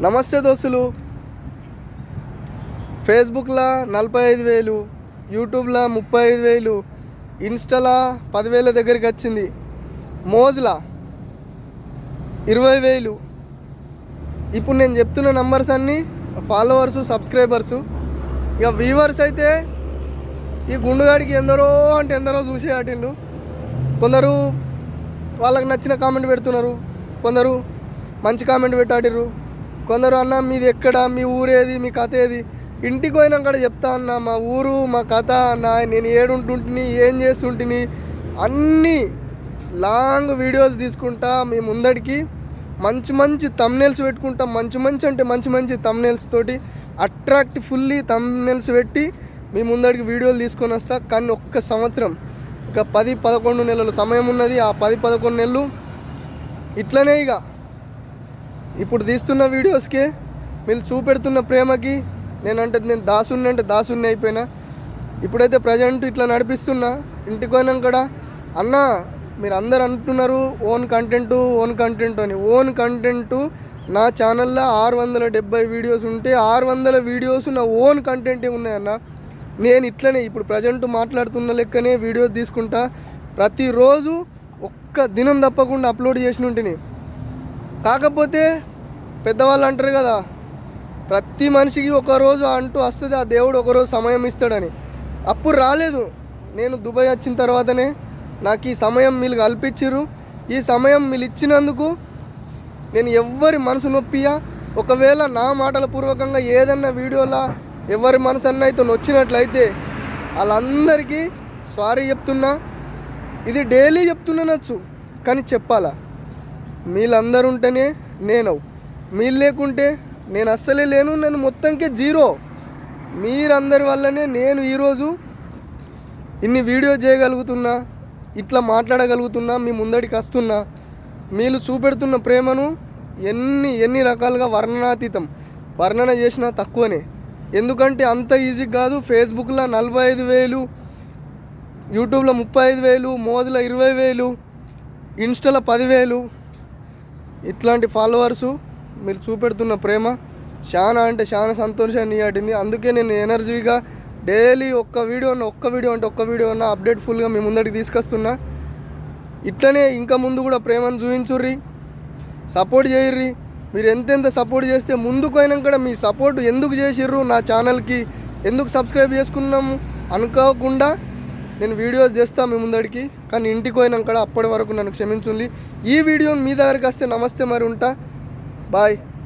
నమస్తే దోస్తులు. ఫేస్బుక్లో 45,000, యూట్యూబ్లో 35,000, ఇన్స్టాలో 10,000 దగ్గరికి వచ్చింది, మోజ్లా 20,000. ఇప్పుడు నేను చెప్తున్న నంబర్స్ అన్నీ ఫాలోవర్సు, సబ్స్క్రైబర్సు. ఇక వ్యూవర్స్ అయితే ఈ గుండుగాడికి ఎందరో అంటే ఎందరో చూసే ఆటిళ్ళు. కొందరు వాళ్ళకి నచ్చిన కామెంట్ పెడుతున్నారు, కొందరు మంచి కామెంట్ పెట్టాడిర్రు, కొందరు అన్న మీది ఎక్కడ, మీ ఊరేది, మీ కథ ఏది, ఇంటికి పోయినాక చెప్తా అన్న మా ఊరు, మా కథ అన్న, నేను ఏడుంటుంటిని, ఏం చేస్తుంటిని, అన్నీ లాంగ్ వీడియోస్ తీసుకుంటా మీ ముందడికి మంచి మంచి థంబ్నెయిల్స్ పెట్టుకుంటాం. మంచి మంచి థంబ్నెయిల్స్ తోటి అట్రాక్ట్ ఫుల్లీ థంబ్నెయిల్స్ పెట్టి మీ ముందడికి వీడియోలు తీసుకొని వస్తా. కానీ ఒక్క సంవత్సరం, ఇక 10-11 నెలలు సమయం ఉన్నది. ఆ 10-11 నెలలు ఇట్లనే ఇక ఇప్పుడు తీస్తున్న వీడియోస్కే, మీరు చూపెడుతున్న ప్రేమకి నేను దాసుని అయిపోయినా. ఇప్పుడైతే ప్రజెంట్ ఇట్లా నడిపిస్తున్నా. ఇంటికి పోయినాక కూడా అన్న మీరు అందరు అంటున్నారు ఓన్ కంటెంట్ అని. ఓన్ కంటెంట్ నా ఛానల్లో 670 వీడియోస్ ఉంటే 600 వీడియోస్ నా ఓన్ కంటెంటే ఉన్నాయన్న. నేను ఇట్లనే ఇప్పుడు ప్రజెంట్ మాట్లాడుతున్న లెక్కనే వీడియోస్ తీసుకుంటా. ప్రతిరోజు ఒక్క దినం తప్పకుండా అప్లోడ్ చేసి ఉంటుంది. కాకపోతే పెద్దవాళ్ళు అంటారు కదా, ప్రతి మనిషికి ఒకరోజు అంటూ వస్తుంది, ఆ దేవుడు ఒకరోజు సమయం ఇస్తాడని. అప్పుడు రాలేదు. నేను దుబాయ్ వచ్చిన తర్వాతనే నాకు ఈ సమయం మీరు కల్పించారు. ఈ సమయం మీరు ఇచ్చినందుకు నేను ఎవ్వరి మనసు నొప్పియా. ఒకవేళ నా మాటల పూర్వకంగా ఏదన్నా వీడియోలా ఎవరి మనసు అన్న అయితే నొచ్చినట్లయితే వాళ్ళందరికీ సారీ చెప్తున్నా. ఇది డైలీ చెప్తున్నానొచ్చు, కానీ చెప్పాలా. మీరందరూ ఉంటేనే నేను, మీరు లేకుంటే నేను అస్సలే లేను. నేను మొత్తంకే జీరో. మీరందరి వల్లనే నేను ఈరోజు ఇన్ని వీడియో చేయగలుగుతున్నా, ఇట్లా మాట్లాడగలుగుతున్నా, మీ ముందడికి వస్తున్నా. మీరు చూపెడుతున్న ప్రేమను ఎన్ని రకాలుగా వర్ణనాతీతం, వర్ణన చేసినా తక్కువనే. ఎందుకంటే అంత ఈజీ కాదు. ఫేస్బుక్లో 45,000, యూట్యూబ్లో 35,000, మోజ్లో 20,000, ఇన్స్టాలో 10,000 ఇట్లాంటి ఫాలోవర్సు. మీరు చూపెడుతున్న ప్రేమ చాలా అంటే చాలా సంతోషాన్ని ఇవ్వడింది. అందుకే నేను ఎనర్జీగా డైలీ ఒక్క వీడియో అన్న అప్డేట్ ఫుల్గా మీ ముందడికి తీసుకొస్తున్నా. ఇట్లనే ఇంకా ముందు కూడా ప్రేమను చూపించుర్రి, సపోర్ట్ చేయర్రి. మీరు ఎంతెంత సపోర్ట్ చేస్తే ముందుకు అయినా కూడా మీ సపోర్ట్ ఎందుకు చేసిర్రు, నా ఛానల్కి ఎందుకు సబ్స్క్రైబ్ చేసుకున్నాము అనుకోకుండా నేను వీడియోస్ చేస్తాను మీ ముందడికి. కానీ ఇంటికి పోయినాక కూడా అప్పటి వరకు నన్ను క్షమించుండి. ఈ వీడియో మీ దగ్గరికి వస్తే నమస్తే మరి ఉంటా. బాయ్.